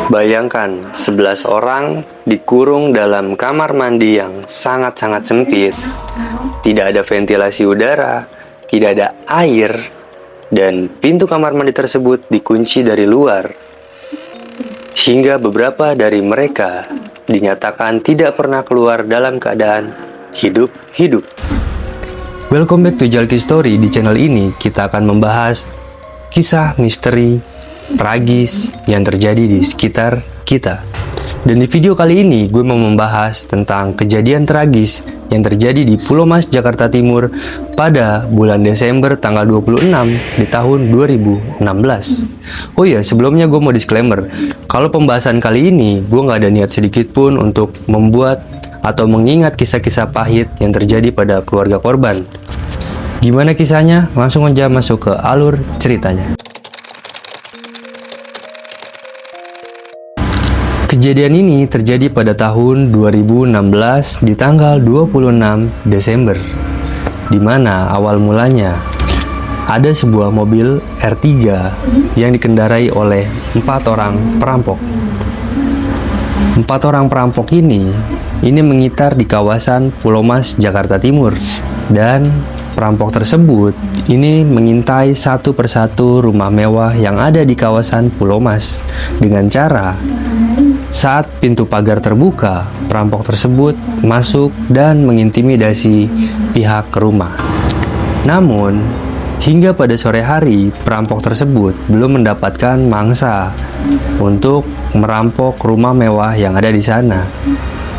Bayangkan 11 orang dikurung dalam kamar mandi yang sangat-sangat sempit. Tidak ada ventilasi udara, tidak ada air, dan pintu kamar mandi tersebut dikunci dari luar. Hingga beberapa dari mereka dinyatakan tidak pernah keluar dalam keadaan hidup-hidup. Welcome back to Jalki Story. Di channel ini kita akan membahas kisah misteri tragis yang terjadi di sekitar kita. Dan di video kali ini gue mau membahas tentang kejadian tragis yang terjadi di Pulau Mas, Jakarta Timur pada bulan Desember tanggal 26 di tahun 2016. Oh iya, sebelumnya gue mau disclaimer, kalau pembahasan kali ini gue gak ada niat sedikit pun untuk membuat atau mengingat kisah-kisah pahit yang terjadi pada keluarga korban. Gimana kisahnya? Langsung aja masuk ke alur ceritanya. Kejadian ini terjadi pada tahun 2016 di tanggal 26 Desember, di mana awal mulanya ada sebuah mobil R3 yang dikendarai oleh 4 orang perampok. 4 orang perampok ini mengitar di kawasan Pulau Mas, Jakarta Timur, dan perampok tersebut ini mengintai satu persatu rumah mewah yang ada di kawasan Pulau Mas dengan cara saat pintu pagar terbuka, perampok tersebut masuk dan mengintimidasi pihak rumah. Namun, hingga pada sore hari, perampok tersebut belum mendapatkan mangsa untuk merampok rumah mewah yang ada di sana.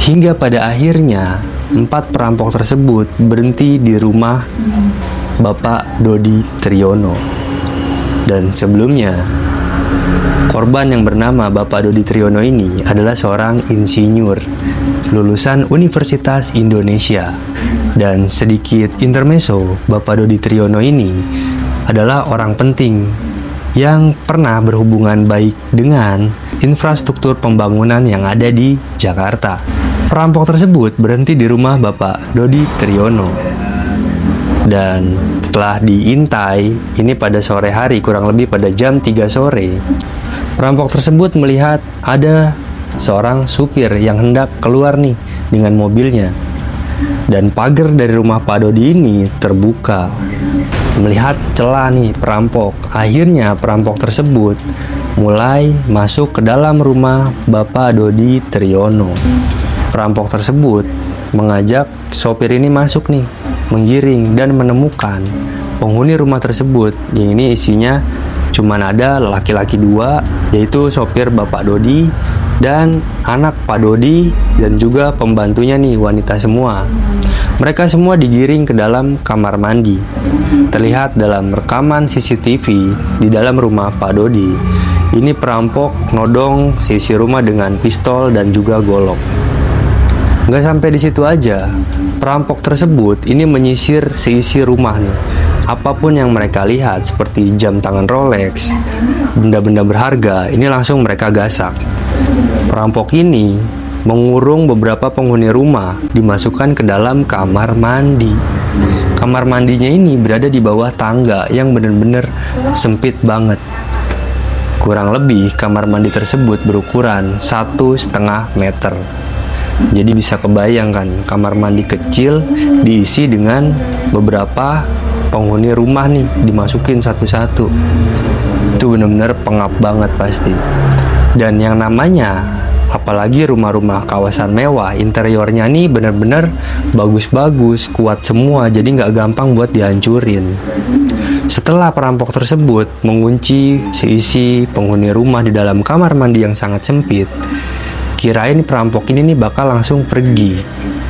Hingga pada akhirnya, 4 perampok tersebut berhenti di rumah Bapak Dodi Triyono. Dan sebelumnya, korban yang bernama Bapak Dodi Triyono ini adalah seorang insinyur lulusan Universitas Indonesia. Dan sedikit intermezzo, Bapak Dodi Triyono ini adalah orang penting yang pernah berhubungan baik dengan infrastruktur pembangunan yang ada di Jakarta. Perampok tersebut berhenti di rumah Bapak Dodi Triyono. Dan setelah diintai, ini pada sore hari, kurang lebih pada jam 3 sore, perampok tersebut melihat ada seorang supir yang hendak keluar nih dengan mobilnya. Dan pagar dari rumah Pak Dodi ini terbuka. Melihat celah nih perampok, akhirnya perampok tersebut mulai masuk ke dalam rumah Bapak Dodi Triyono. Perampok tersebut mengajak sopir ini masuk nih, menggiring dan menemukan penghuni rumah tersebut. Ini isinya cuman ada laki-laki 2, yaitu sopir Bapak Dodi dan anak Pak Dodi, dan juga pembantunya nih, wanita semua. Mereka semua digiring ke dalam kamar mandi. Terlihat dalam rekaman CCTV di dalam rumah Pak Dodi, ini perampok nodong sisi rumah dengan pistol dan juga golok. Nggak sampai di situ aja, perampok tersebut ini menyisir seisi rumah nih. Apapun yang mereka lihat seperti jam tangan Rolex, benda-benda berharga, ini langsung mereka gasak. Perampok ini mengurung beberapa penghuni rumah, dimasukkan ke dalam kamar mandi. Kamar mandinya ini berada di bawah tangga yang benar-benar sempit banget. Kurang lebih kamar mandi tersebut berukuran 1,5 meter. Jadi bisa kebayangkan, kamar mandi kecil diisi dengan beberapa penghuni rumah nih, dimasukin satu-satu. Itu benar-benar pengap banget pasti. Dan yang namanya, apalagi rumah-rumah kawasan mewah, interiornya nih benar-benar bagus-bagus, kuat semua, jadi nggak gampang buat dihancurin. Setelah perampok tersebut mengunci seisi penghuni rumah di dalam kamar mandi yang sangat sempit, kirain perampok ini nih bakal langsung pergi.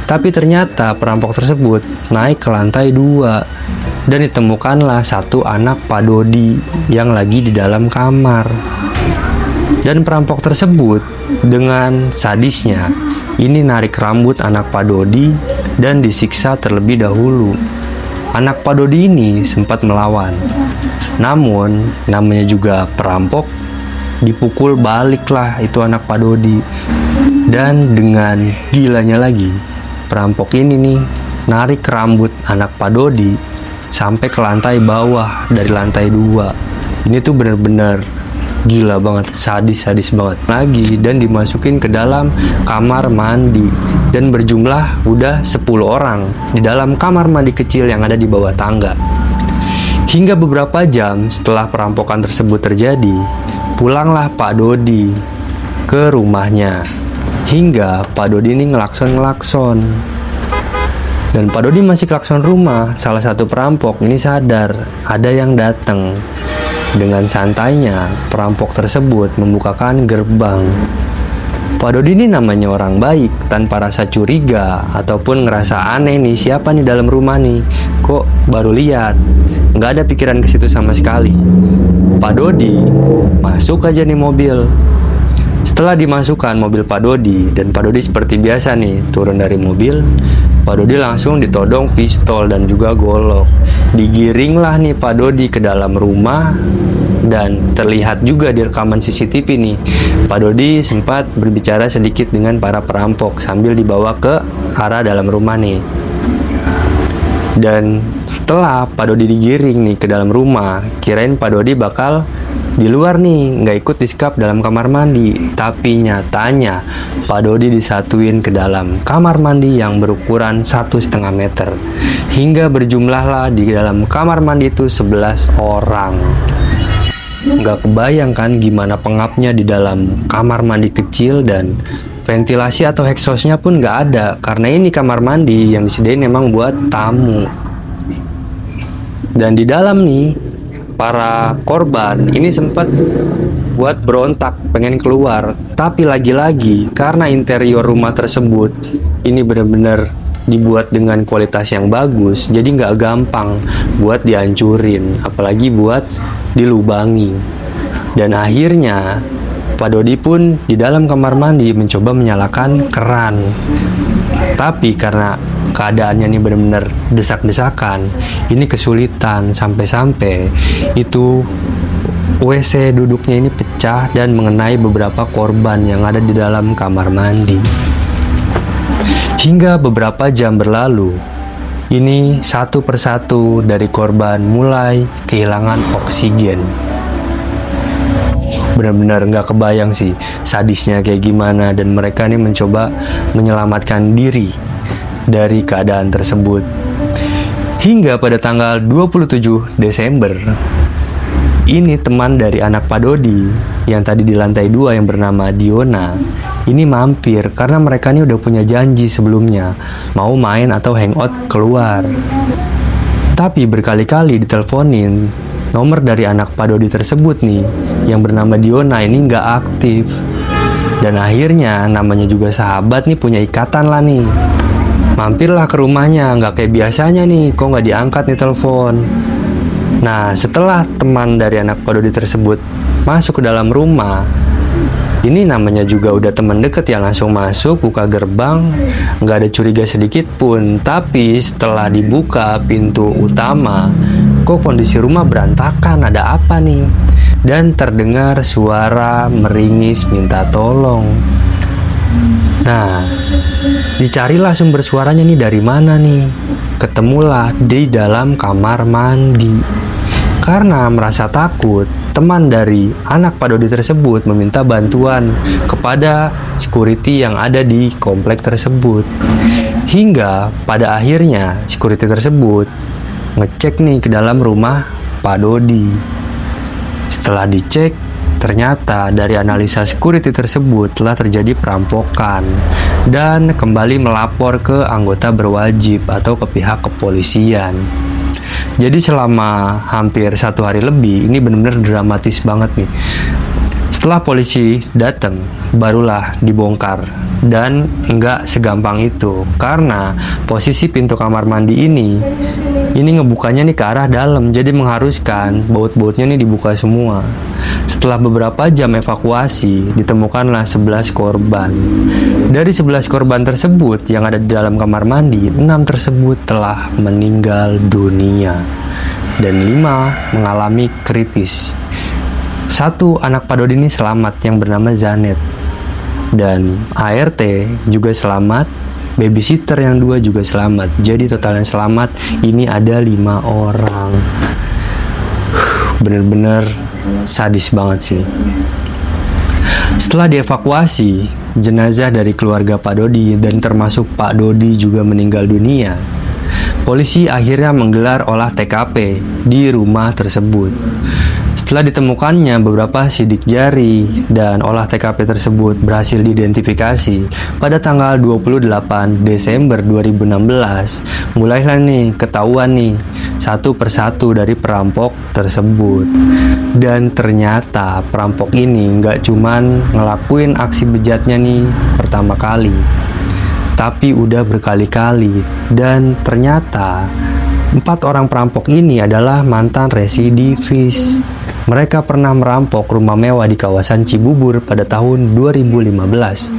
Tapi ternyata perampok tersebut naik ke lantai 2 dan ditemukanlah satu anak Pak Dodi yang lagi di dalam kamar. Dan perampok tersebut dengan sadisnya ini narik rambut anak Pak Dodi dan disiksa terlebih dahulu. Anak Pak Dodi ini sempat melawan. Namun namanya juga perampok, dipukul baliklah itu anak Pak Dodi. Dan dengan gilanya lagi, perampok ini nih narik rambut anak Pak Dodi sampai ke lantai bawah dari lantai 2. Ini tuh bener-bener Gila banget, sadis banget lagi, dan dimasukin ke dalam kamar mandi, dan berjumlah udah 10 orang di dalam kamar mandi kecil yang ada di bawah tangga. Hingga beberapa jam setelah perampokan tersebut terjadi, pulanglah Pak Dodi ke rumahnya. Hingga Pak Dodi ini ngelakson. Dan Pak Dodi masih klakson rumah, salah satu perampok ini sadar ada yang datang. Dengan santainya, perampok tersebut membukakan gerbang. Pak Dodi ini namanya orang baik, tanpa rasa curiga ataupun ngerasa aneh nih, siapa nih dalam rumah nih, kok baru lihat. Nggak ada pikiran ke situ sama sekali. Pak Dodi masuk aja nih mobil. Setelah dimasukkan mobil Pak Dodi, dan Pak Dodi seperti biasa nih turun dari mobil, Pak Dodi langsung ditodong pistol dan juga golok. Digiringlah nih Pak Dodi ke dalam rumah, dan terlihat juga di rekaman CCTV nih, Pak Dodi sempat berbicara sedikit dengan para perampok sambil dibawa ke arah dalam rumah nih. Dan setelah Pak Dodi digiring nih ke dalam rumah, kirain Pak Dodi bakal di luar nih, nggak ikut disekap dalam kamar mandi. Tapi nyatanya Pak Dodi disatuin ke dalam kamar mandi yang berukuran 1,5 meter. Hingga berjumlahlah di dalam kamar mandi itu 11 orang. Nggak kebayang kan gimana pengapnya di dalam kamar mandi kecil, dan ventilasi atau exhaustnya pun nggak ada, karena ini kamar mandi yang disediain memang buat tamu. Dan di dalam nih, para korban ini sempat buat berontak pengen keluar, tapi lagi-lagi karena interior rumah tersebut ini benar-benar dibuat dengan kualitas yang bagus, jadi nggak gampang buat dihancurin, apalagi buat dilubangi. Dan akhirnya Pak Dodi pun di dalam kamar mandi mencoba menyalakan keran, tapi karena keadaannya ini benar-benar desak-desakan, ini kesulitan, sampai-sampai itu WC duduknya ini pecah dan mengenai beberapa korban yang ada di dalam kamar mandi. Hingga beberapa jam berlalu, ini satu persatu dari korban mulai kehilangan oksigen. Benar-benar nggak kebayang sih sadisnya kayak gimana, dan mereka ini mencoba menyelamatkan diri dari keadaan tersebut. Hingga pada tanggal 27 Desember, ini teman dari anak Pak Dodi yang tadi di lantai 2 yang bernama Diona ini mampir, karena mereka ini udah punya janji sebelumnya mau main atau hangout keluar. Tapi berkali-kali diteleponin, nomor dari anak Pak Dodi tersebut nih yang bernama Diona ini nggak aktif. Dan akhirnya namanya juga sahabat nih, punya ikatan lah nih. Mampirlah ke rumahnya, nggak kayak biasanya nih, kok nggak diangkat nih telepon. Nah, setelah teman dari anak Pak Dodi tersebut masuk ke dalam rumah, ini namanya juga udah teman deket yang langsung masuk, buka gerbang, nggak ada curiga sedikit pun. Tapi setelah dibuka pintu utama, kok kondisi rumah berantakan, ada apa nih? Dan terdengar suara meringis minta tolong. Nah, dicarilah sumber suaranya nih dari mana nih. Ketemulah di dalam kamar mandi. Karena merasa takut, teman dari anak Pak Dodi tersebut meminta bantuan kepada security yang ada di komplek tersebut. Hingga pada akhirnya security tersebut ngecek nih ke dalam rumah Pak Dodi. Setelah dicek, ternyata dari analisa security tersebut telah terjadi perampokan, dan kembali melapor ke anggota berwajib atau ke pihak kepolisian. Jadi selama hampir 1 hari lebih, ini benar-benar dramatis banget nih. Setelah polisi datang, barulah dibongkar. Dan nggak segampang itu, karena posisi pintu kamar mandi ini ngebukanya nih ke arah dalam, jadi mengharuskan baut-bautnya nih dibuka semua. Setelah beberapa jam evakuasi, ditemukanlah 11 korban. Dari 11 korban tersebut yang ada di dalam kamar mandi, 6 tersebut telah meninggal dunia dan 5 mengalami kritis. 1 anak Pak Dodi ini selamat yang bernama Zanet, dan ART juga selamat, babysitter yang 2 juga selamat. Jadi total yang selamat ini ada 5 orang. Bener-bener sadis banget sih. Setelah dievakuasi, jenazah dari keluarga Pak Dodi dan termasuk Pak Dodi juga meninggal dunia. Polisi akhirnya menggelar olah TKP di rumah tersebut. Setelah ditemukannya beberapa sidik jari dan olah TKP tersebut berhasil diidentifikasi pada tanggal 28 Desember 2016, mulailah nih ketahuan nih satu persatu dari perampok tersebut. Dan ternyata perampok ini nggak cuman ngelakuin aksi bejatnya nih pertama kali, tapi udah berkali-kali. Dan ternyata 4 orang perampok ini adalah mantan residivis. Mereka pernah merampok rumah mewah di kawasan Cibubur pada tahun 2015.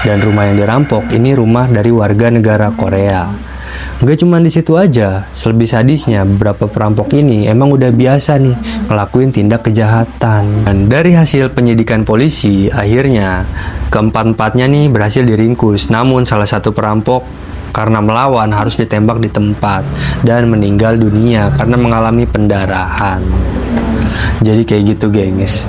Dan rumah yang dirampok ini rumah dari warga negara Korea. Gak cuma di situ aja, selebih sadisnya beberapa perampok ini emang udah biasa nih ngelakuin tindak kejahatan. Dan dari hasil penyidikan polisi, akhirnya keempat-empatnya nih berhasil diringkus. Namun salah satu perampok karena melawan harus ditembak di tempat dan meninggal dunia karena mengalami pendarahan. Jadi kayak gitu, gengs.